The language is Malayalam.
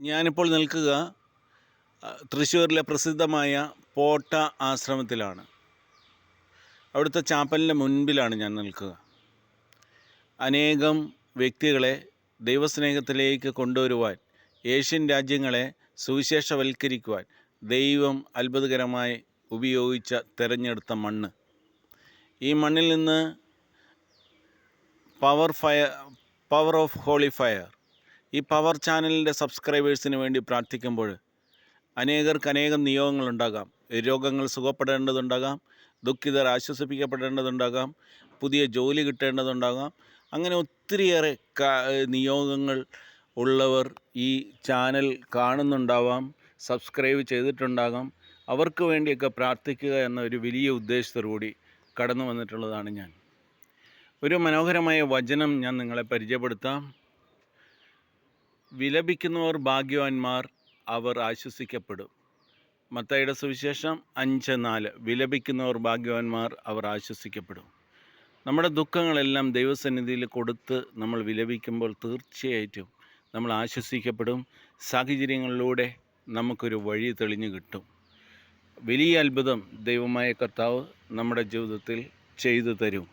ഞാനിപ്പോൾ നിൽക്കുക തൃശ്ശൂരിലെ പ്രസിദ്ധമായ പോട്ട ആശ്രമത്തിലാണ്. അവിടുത്തെ ചാപ്പലിൻ്റെ മുൻപിലാണ് ഞാൻ നിൽക്കുക. അനേകം വ്യക്തികളെ ദൈവസ്നേഹത്തിലേക്ക് കൊണ്ടുവരുവാൻ, ഏഷ്യൻ രാജ്യങ്ങളെ സുവിശേഷവൽക്കരിക്കുവാൻ ദൈവം അത്ഭുതകരമായി ഉപയോഗിച്ച തിരഞ്ഞെടുത്ത മണ്ണ്. ഈ മണ്ണിൽ നിന്ന് പവർ ഓഫ് ഹോളി ഫയർ, ഈ പവർ ചാനലിൻ്റെ സബ്സ്ക്രൈബേഴ്സിന് വേണ്ടി പ്രാർത്ഥിക്കുമ്പോൾ അനേകർക്ക് അനേകം നിയോഗങ്ങളുണ്ടാകാം. രോഗങ്ങൾ സുഖപ്പെടേണ്ടതുണ്ടാകാം, ദുഃഖിതർ ആശ്വസിപ്പിക്കപ്പെടേണ്ടതുണ്ടാകാം, പുതിയ ജോലി കിട്ടേണ്ടതുണ്ടാകാം. അങ്ങനെ ഒത്തിരിയേറെ നിയോഗങ്ങൾ ഉള്ളവർ ഈ ചാനൽ കാണുന്നുണ്ടാവാം, സബ്സ്ക്രൈബ് ചെയ്തിട്ടുണ്ടാകാം. അവർക്ക് വേണ്ടിയൊക്കെ പ്രാർത്ഥിക്കുക എന്ന ഒരു വലിയ ഉദ്ദേശത്തോടുകൂടി കടന്നു വന്നിട്ടുള്ളതാണ് ഞാൻ. ഒരു മനോഹരമായ വചനം ഞാൻ നിങ്ങളെ പരിചയപ്പെടുത്താം. വിലപിക്കുന്നവർ ഭാഗ്യവാന്മാർ, അവർ ആശ്വസിക്കപ്പെടും. മത്തായിയുടെ സുവിശേഷം 5:4. വിലപിക്കുന്നവർ ഭാഗ്യവാന്മാർ, അവർ ആശ്വസിക്കപ്പെടും. നമ്മുടെ ദുഃഖങ്ങളെല്ലാം ദൈവസന്നിധിയിൽ കൊടുത്ത് നമ്മൾ വിലപിക്കുമ്പോൾ തീർച്ചയായിട്ടും നമ്മൾ ആശ്വസിക്കപ്പെടും. സാഹചര്യങ്ങളിലൂടെ നമുക്കൊരു വഴി തെളിഞ്ഞു കിട്ടും. വലിയ അത്ഭുതം ദൈവമായ കർത്താവ് നമ്മുടെ ജീവിതത്തിൽ ചെയ്തു തരും.